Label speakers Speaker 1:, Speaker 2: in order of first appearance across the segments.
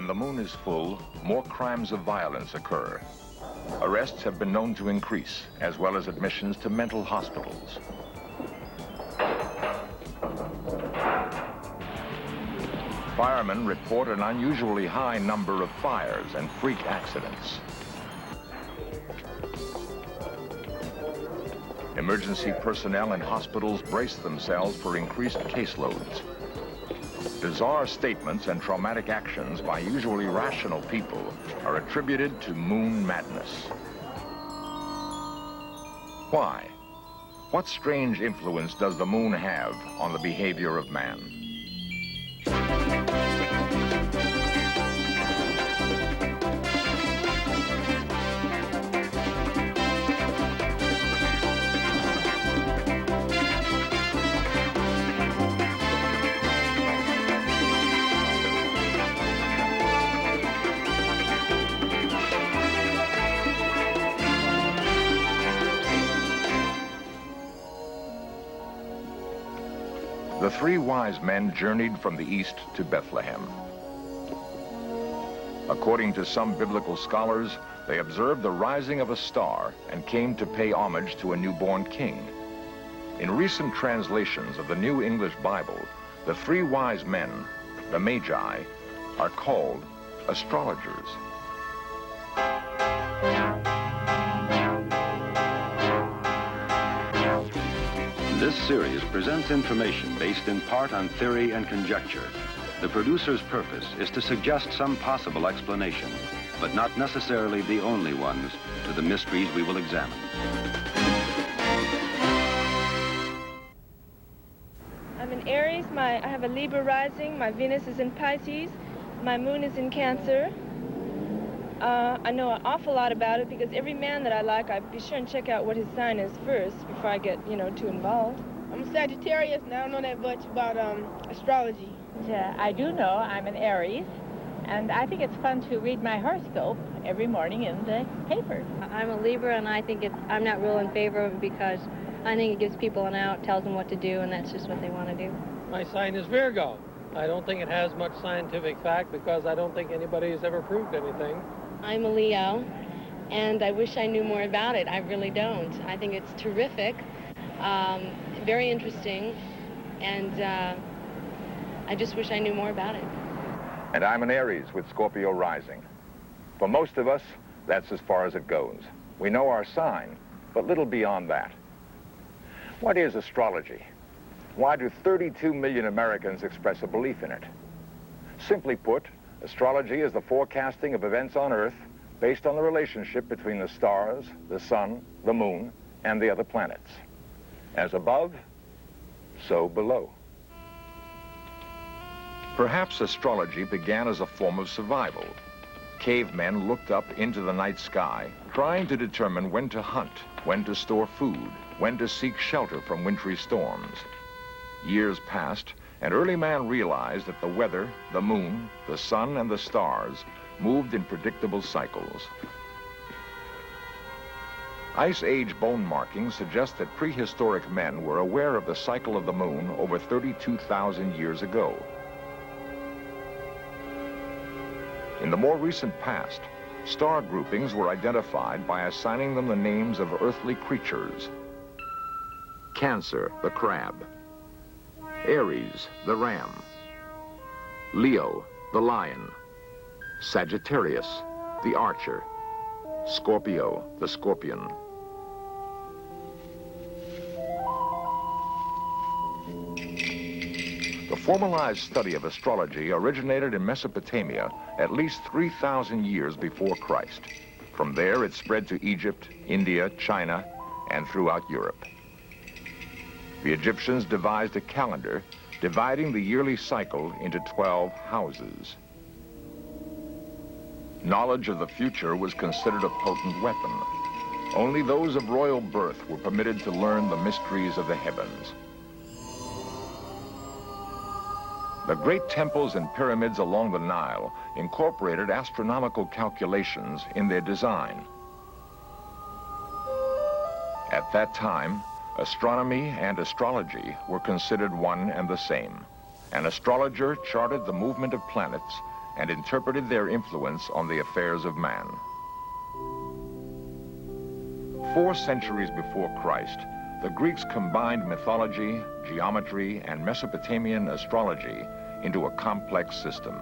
Speaker 1: when the moon is full, more crimes of violence occur. Arrests have been known to increase, as well as admissions to mental hospitals. Firemen report an unusually high number of fires and freak accidents. Emergency personnel in hospitals brace themselves for increased caseloads. Bizarre statements and traumatic actions by usually rational people are attributed to moon madness. Why? What strange influence does the moon have on the behavior of man? The three wise men journeyed from the east to Bethlehem. According to some biblical scholars, they observed the rising of a star and came to pay homage to a newborn king. In recent translations of the New English Bible, the three wise men, the Magi, are called astrologers.
Speaker 2: This series presents information based in part on theory and conjecture. The producer's purpose is to suggest some possible explanation, but not necessarily the only ones, to the mysteries we will examine.
Speaker 3: I'm in Aries. I have a Libra rising. My Venus is in Pisces. My moon is in Cancer. I know an awful lot about it because every man that I like, I be sure and check out what his sign is first before I get, too involved.
Speaker 4: I'm a Sagittarius, and I don't know that much about astrology.
Speaker 5: Yeah, I do know I'm an Aries, and I think it's fun to read my horoscope every morning in the paper.
Speaker 6: I'm a Libra, and I'm not real in favor of it because I think it gives people an out, tells them what to do, and that's just what they want to do.
Speaker 7: My sign is Virgo. I don't think it has much scientific fact because I don't think anybody has ever proved anything.
Speaker 6: I'm a Leo, and I wish I knew more about it. I really don't. I think it's terrific, very interesting, and I just wish I knew more about it.
Speaker 1: And I'm an Aries with Scorpio rising. For most of us, that's as far as it goes. We know our sign, but little beyond that. What is astrology? Why do 32 million Americans express a belief in it? Simply put, astrology is the forecasting of events on Earth based on the relationship between the stars, the sun, the moon, and the other planets. As above, so below. Perhaps astrology began as a form of survival. Cavemen looked up into the night sky, trying to determine when to hunt, when to store food, when to seek shelter from wintry storms. Years passed, and early man realized that the weather, the moon, the sun, and the stars moved in predictable cycles. Ice Age bone markings suggest that prehistoric men were aware of the cycle of the moon over 32,000 years ago. In the more recent past, star groupings were identified by assigning them the names of earthly creatures. Cancer, the crab. Aries, the ram. Leo, the lion. Sagittarius, the archer. Scorpio, the scorpion. The formalized study of astrology originated in Mesopotamia at least 3,000 years before Christ. From there, it spread to Egypt, India, China, and throughout Europe. The Egyptians devised a calendar dividing the yearly cycle into 12 houses. Knowledge of the future was considered a potent weapon. Only those of royal birth were permitted to learn the mysteries of the heavens. The great temples and pyramids along the Nile incorporated astronomical calculations in their design. At that time, astronomy and astrology were considered one and the same. An astrologer charted the movement of planets and interpreted their influence on the affairs of man. 4 centuries before Christ, the Greeks combined mythology, geometry, and Mesopotamian astrology into a complex system.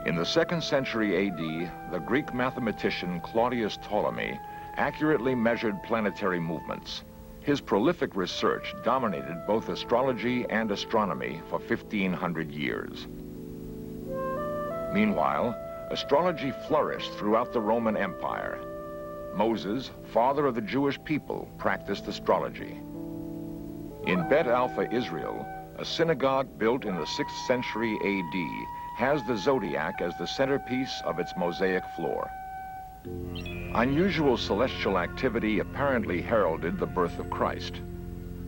Speaker 1: In the 2nd century AD, the Greek mathematician Claudius Ptolemy accurately measured planetary movements. His prolific research dominated both astrology and astronomy for 1,500 years. Meanwhile, astrology flourished throughout the Roman Empire. Moses, father of the Jewish people, practiced astrology. In Bet Alpha, Israel, a synagogue built in the 6th century AD has the zodiac as the centerpiece of its mosaic floor. Unusual celestial activity apparently heralded the birth of Christ.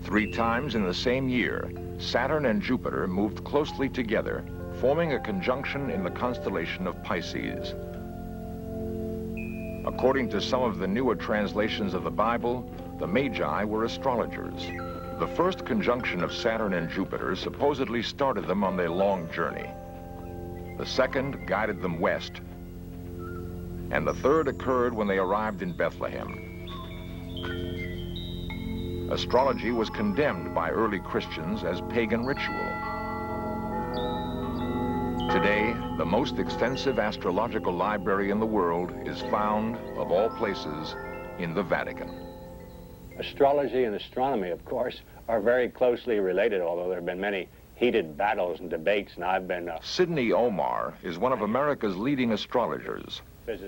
Speaker 1: 3 times in the same year, Saturn and Jupiter moved closely together, forming a conjunction in the constellation of Pisces. According to some of the newer translations of the Bible, the Magi were astrologers. The first conjunction of Saturn and Jupiter supposedly started them on their long journey. The second guided them west, and the third occurred when they arrived in Bethlehem. Astrology was condemned by early Christians as pagan ritual. Today, the most extensive astrological library in the world is found, of all places, in the Vatican.
Speaker 8: Astrology and astronomy, of course, are very closely related, although there have been many heated battles and debates, and I've been...
Speaker 1: Syndey Omarr is one of America's leading astrologers.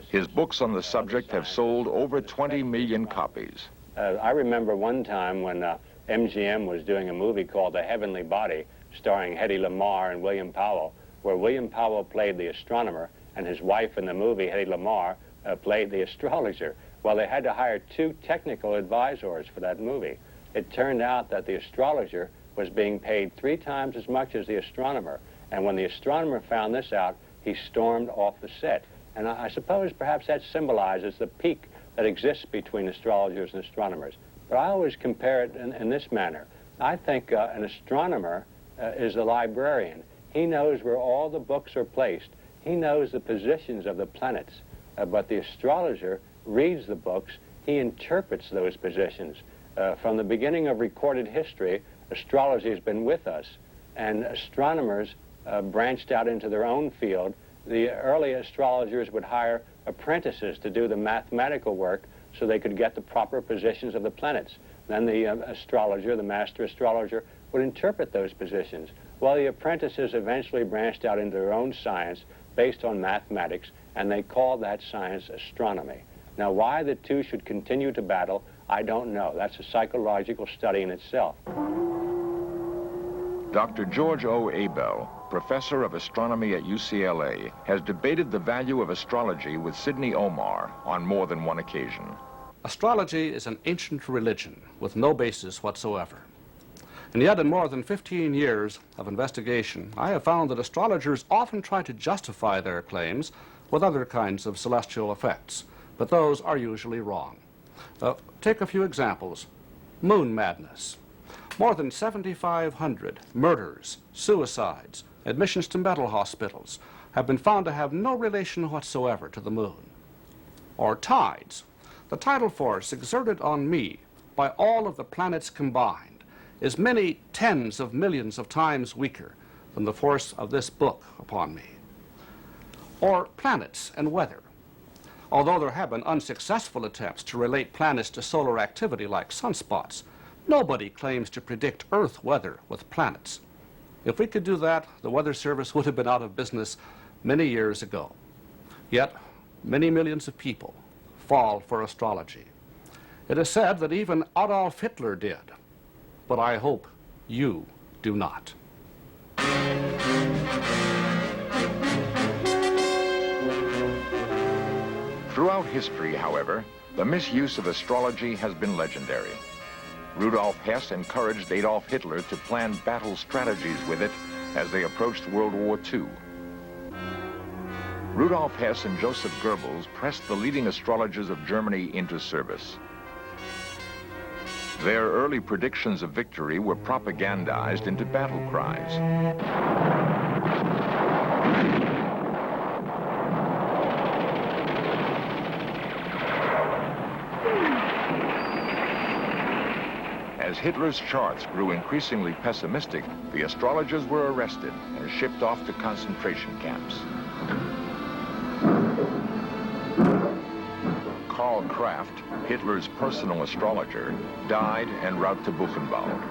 Speaker 1: His books on the subject have sold over 20 million copies.
Speaker 8: I remember one time when MGM was doing a movie called The Heavenly Body, starring Hedy Lamarr and William Powell, where William Powell played the astronomer, and his wife in the movie, Hedy Lamarr, played the astrologer. Well, they had to hire 2 technical advisors for that movie. It turned out that the astrologer was being paid 3 times as much as the astronomer, and when the astronomer found this out, he stormed off the set. And I suppose perhaps that symbolizes the peak that exists between astrologers and astronomers. But I always compare it in this manner. I think an astronomer is a librarian. He knows where all the books are placed. He knows the positions of the planets. But the astrologer reads the books. He interprets those positions. From the beginning of recorded history, astrology has been with us. And astronomers branched out into their own field. The early astrologers would hire apprentices to do the mathematical work so they could get the proper positions of the planets. Then the astrologer, the master astrologer, would interpret those positions. Well, the apprentices eventually branched out into their own science based on mathematics, and they called that science astronomy. Now, why the two should continue to battle, I don't know. That's a psychological study in itself.
Speaker 1: Dr. George O. Abel, professor of astronomy at UCLA, has debated the value of astrology with Syndey Omarr on more than one occasion.
Speaker 9: Astrology is an ancient religion with no basis whatsoever. And yet, in more than 15 years of investigation, I have found that astrologers often try to justify their claims with other kinds of celestial effects, but those are usually wrong. Take a few examples. Moon madness. More than 7,500 murders, suicides, admissions to mental hospitals have been found to have no relation whatsoever to the moon. Or tides. The tidal force exerted on me by all of the planets combined is many tens of millions of times weaker than the force of this book upon me. Or planets and weather. Although there have been unsuccessful attempts to relate planets to solar activity like sunspots, nobody claims to predict Earth weather with planets. If we could do that, the Weather Service would have been out of business many years ago. Yet, many millions of people fall for astrology. It is said that even Adolf Hitler did, but I hope you do not.
Speaker 1: Throughout history, however, the misuse of astrology has been legendary. Rudolf Hess encouraged Adolf Hitler to plan battle strategies with it as they approached World War II. Rudolf Hess and Joseph Goebbels pressed the leading astrologers of Germany into service. Their early predictions of victory were propagandized into battle cries. As Hitler's charts grew increasingly pessimistic, the astrologers were arrested and shipped off to concentration camps. Karl Kraft, Hitler's personal astrologer, died en route to Buchenwald.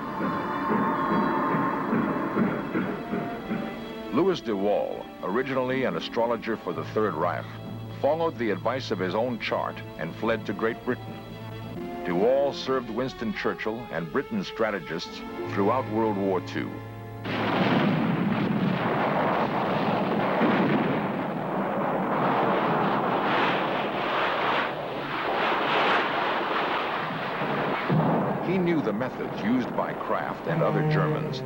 Speaker 1: Louis de Waal, originally an astrologer for the Third Reich, followed the advice of his own chart and fled to Great Britain. De Waal served Winston Churchill and Britain's strategists throughout World War II. He knew the methods used by Kraft and other Germans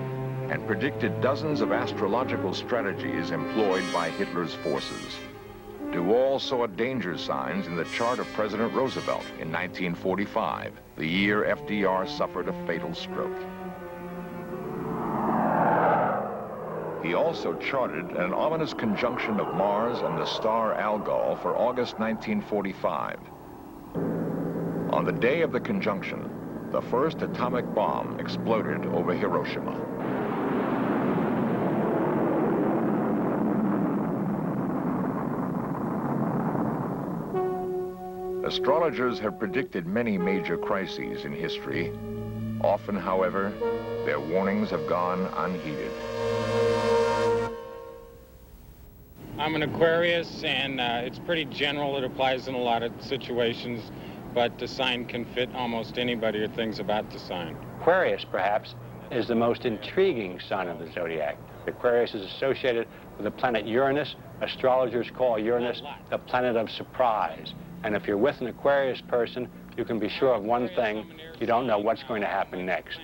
Speaker 1: and predicted dozens of astrological strategies employed by Hitler's forces. De Waal saw danger signs in the chart of President Roosevelt in 1945, the year FDR suffered a fatal stroke. He also charted an ominous conjunction of Mars and the star Algol for August 1945. On the day of the conjunction, the first atomic bomb exploded over Hiroshima. Astrologers have predicted many major crises in history. Often, however, their warnings have gone unheeded.
Speaker 10: I'm an Aquarius, and it's pretty general. It applies in a lot of situations, but the sign can fit almost anybody or things about the sign.
Speaker 8: Aquarius, perhaps, is the most intriguing sign of the zodiac. Aquarius is associated with the planet Uranus. Astrologers call Uranus the planet of surprise. And if you're with an Aquarius person, you can be sure of one thing: you don't know what's going to happen next.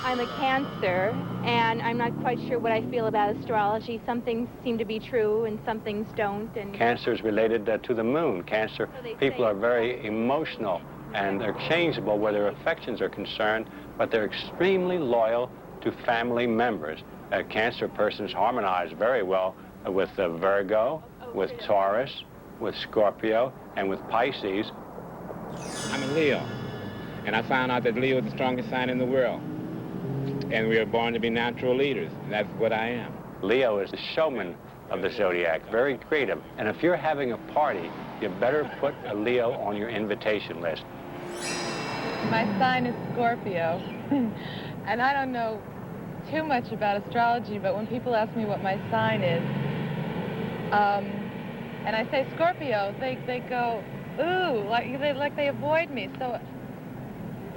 Speaker 11: I'm a Cancer, and I'm not quite sure what I feel about astrology. Some things seem to be true, and some things don't. And
Speaker 8: Cancer is related to the moon. Cancer people are very emotional, and they're changeable where their affections are concerned, but they're extremely loyal to family members. Cancer persons harmonize very well with Virgo, with Taurus, with Scorpio, and with Pisces.
Speaker 10: I'm a Leo, and I found out that Leo is the strongest sign in the world. And we are born to be natural leaders, and that's what I am.
Speaker 8: Leo is the showman of the zodiac, very creative. And if you're having a party, you better put a Leo on your invitation list.
Speaker 5: My sign is Scorpio, and I don't know too much about astrology, but when people ask me what my sign is, and I say Scorpio, they go, ooh, like they avoid me, so,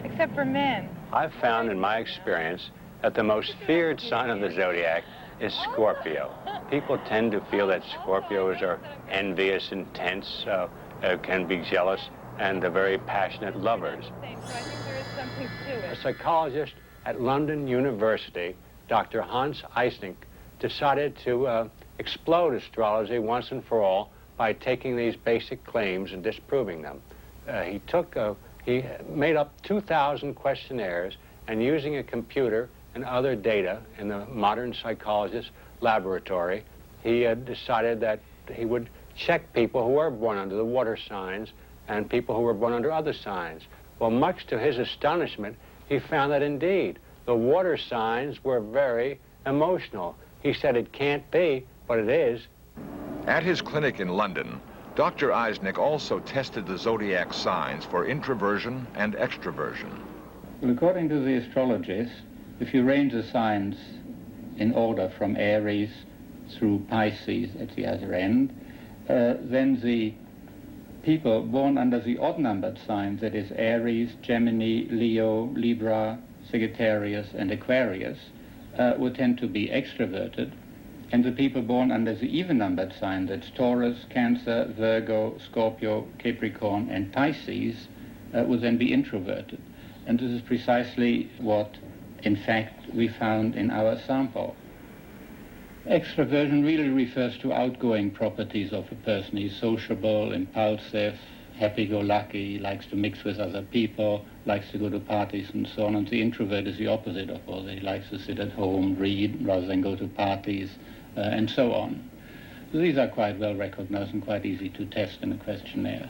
Speaker 5: except for men.
Speaker 8: I've found in my experience that the most feared sign of the zodiac is Scorpio. People tend to feel that Scorpios are envious, intense, can be jealous, and they're very passionate lovers.
Speaker 5: So I think there is something to it.
Speaker 8: A psychologist at London University, Dr. Hans Eysenck, decided to explode astrology once and for all by taking these basic claims and disproving them. He made up 2,000 questionnaires, and using a computer and other data in the modern psychologist's laboratory, he decided that he would check people who were born under the water signs and people who were born under other signs. Well, much to his astonishment, he found that indeed the water signs were very emotional. He said it can't be, but it is.
Speaker 1: At his clinic in London, Dr. Eysenck also tested the zodiac signs for introversion and extroversion.
Speaker 12: Well, according to the astrologers, if you range the signs in order from Aries through Pisces at the other end, then the people born under the odd-numbered signs, that is Aries, Gemini, Leo, Libra, Sagittarius, and Aquarius, would tend to be extroverted. And the people born under the even-numbered signs, that's Taurus, Cancer, Virgo, Scorpio, Capricorn, and Pisces, would then be introverted. And this is precisely what, in fact, we found in our sample. Extroversion really refers to outgoing properties of a person. He's sociable, impulsive, happy-go-lucky, likes to mix with other people, likes to go to parties and so on. And the introvert is the opposite of all that. He likes to sit at home, read, rather than go to parties, and so on. So these are quite well recognized and quite easy to test in a questionnaire.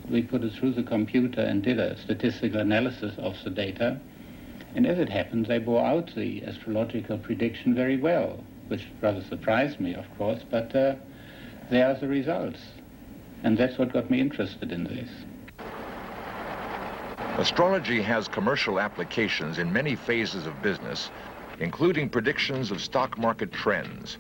Speaker 12: We put it through the computer and did a statistical analysis of the data, And as it happened, they bore out the astrological prediction very well, which rather surprised me, of course, but there are the results. And that's what got me interested in this.
Speaker 1: Astrology has commercial applications in many phases of business, including predictions of stock market trends.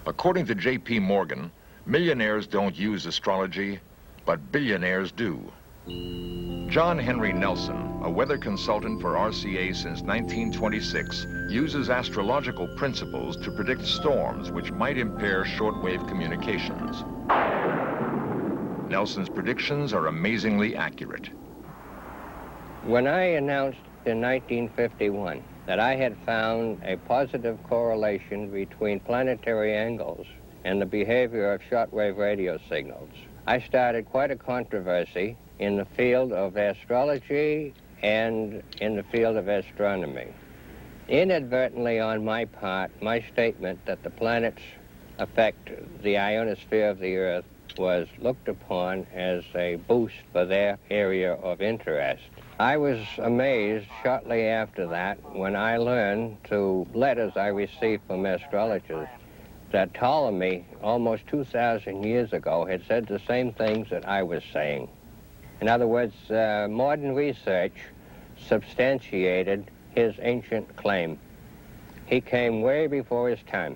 Speaker 1: According to J.P. Morgan, millionaires don't use astrology, but billionaires do. John Henry Nelson, a weather consultant for RCA since 1926, uses astrological principles to predict storms which might impair shortwave communications. Nelson's predictions are amazingly accurate.
Speaker 13: When I announced in 1951 that I had found a positive correlation between planetary angles and the behavior of shortwave radio signals, I started quite a controversy in the field of astrology and in the field of astronomy. Inadvertently on my part, my statement that the planets affect the ionosphere of the Earth was looked upon as a boost for their area of interest. I was amazed shortly after that when I learned through letters I received from astrologers that Ptolemy, almost 2,000 years ago, had said the same things that I was saying. In other words, modern research substantiated his ancient claim. He came way before his time.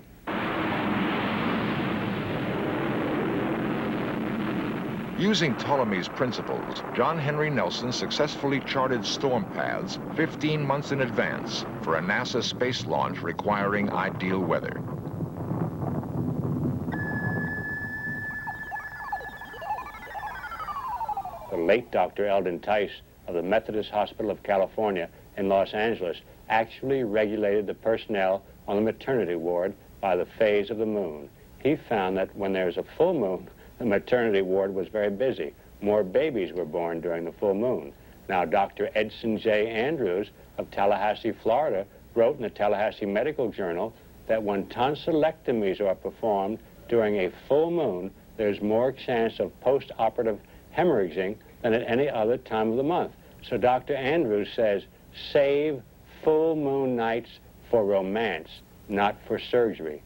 Speaker 1: Using Ptolemy's principles, John Henry Nelson successfully charted storm paths 15 months in advance for a NASA space launch requiring ideal weather.
Speaker 8: The late Dr. Eldon Tice of the Methodist Hospital of California in Los Angeles actually regulated the personnel on the maternity ward by the phase of the moon. He found that when there's a full moon, the maternity ward was very busy. More babies were born during the full moon. Now, Dr. Edson J. Andrews of Tallahassee, Florida, wrote in the Tallahassee Medical Journal that when tonsillectomies are performed during a full moon, there's more chance of post-operative hemorrhaging than at any other time of the month. So Dr. Andrews says, save full moon nights for romance, not for surgery.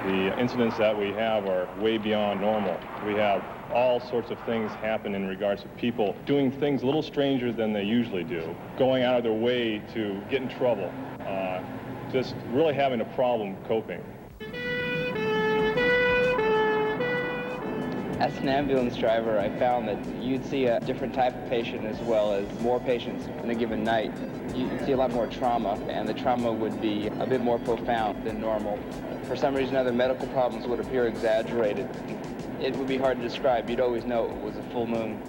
Speaker 14: The incidents that we have are way beyond normal. We have all sorts of things happen in regards to people doing things a little stranger than they usually do, going out of their way to get in trouble, just really having a problem coping.
Speaker 15: As an ambulance driver, I found that you'd see a different type of patient as well as more patients in a given night. You'd see a lot more trauma, and the trauma would be a bit more profound than normal. For some reason or other, medical problems would appear exaggerated. It would be hard to describe. You'd always know it was a full moon.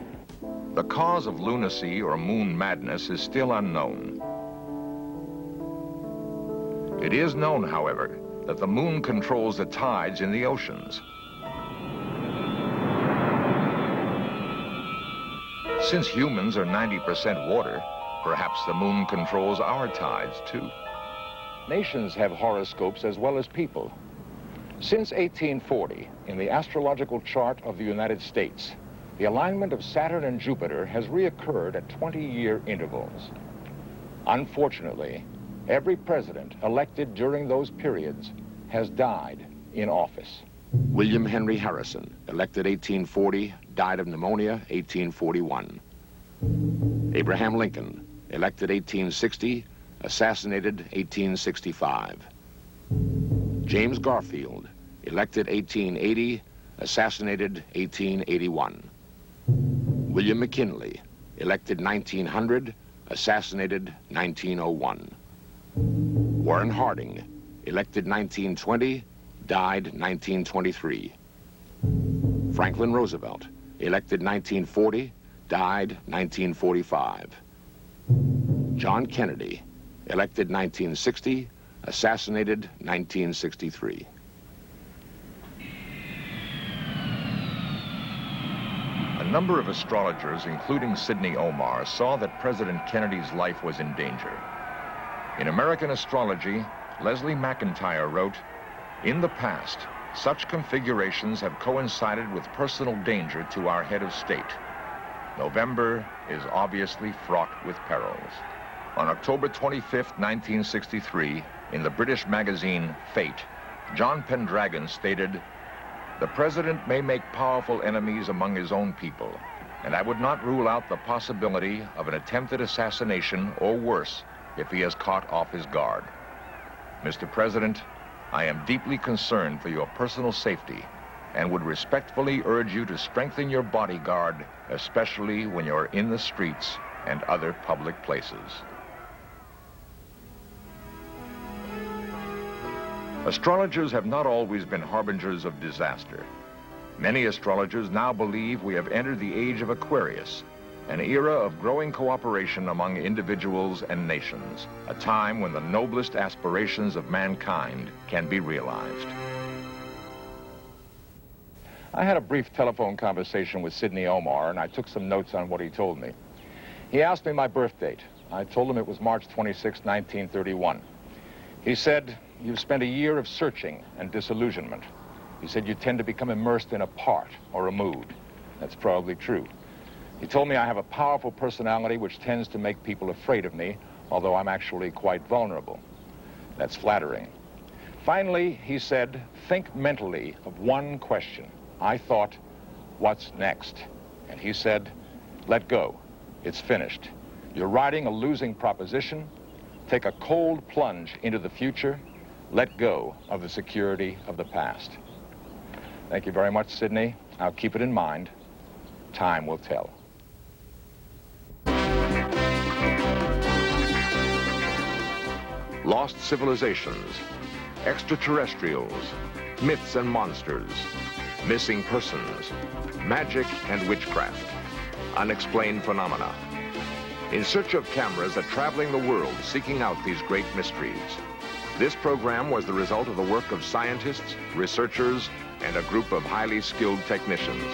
Speaker 1: The cause of lunacy or moon madness is still unknown. It is known, however, that the moon controls the tides in the oceans. Since humans are 90% water, perhaps the moon controls our tides too. Nations have horoscopes as well as people. Since 1840, in the astrological chart of the United States, the alignment of Saturn and Jupiter has reoccurred at 20-year intervals. Unfortunately, every president elected during those periods has died in office.
Speaker 16: William Henry Harrison, elected 1840, died of pneumonia 1841. Abraham Lincoln, elected 1860, assassinated 1865. James Garfield, elected 1880, assassinated 1881. William McKinley, elected 1900, assassinated 1901. Warren Harding, elected 1920, died 1923. Franklin Roosevelt, elected 1940, died 1945. John Kennedy, elected 1960, assassinated 1963.
Speaker 1: A number of astrologers, including Syndey Omarr, saw that President Kennedy's life was in danger. In American Astrology, Leslie McIntyre wrote, "In the past, Such configurations have coincided with personal danger to our head of state. November is obviously fraught with perils. On October 25, 1963, in the British magazine Fate, John Pendragon stated, "The president may make powerful enemies among his own people, and I would not rule out the possibility of an attempted assassination or worse if he is caught off his guard. Mr. President, I am deeply concerned for your personal safety and would respectfully urge you to strengthen your bodyguard, especially when you're in the streets and other public places." Astrologers have not always been harbingers of disaster. Many astrologers now believe we have entered the age of Aquarius, an era of growing cooperation among individuals and nations, a time when the noblest aspirations of mankind can be realized. I had a brief telephone conversation with Syndey Omarr, and I took some notes on what he told me. He asked me my birth date. I told him it was March 26, 1931. He said, "You've spent a year of searching and disillusionment." He said, "You tend to become immersed in a part or a mood." That's probably true. He told me I have a powerful personality which tends to make people afraid of me, although I'm actually quite vulnerable. That's flattering. Finally, he said, "Think mentally of one question." I thought, "What's next?" And he said, "Let go. It's finished. You're riding a losing proposition. Take a cold plunge into the future. Let go of the security of the past." Thank you very much, Syndey. I'll keep it in mind. Time will tell. Lost civilizations, extraterrestrials, myths and monsters, missing persons, magic and witchcraft, unexplained phenomena. In search of cameras are traveling the world seeking out these great mysteries. This program was the result of the work of scientists, researchers, and a group of highly skilled technicians.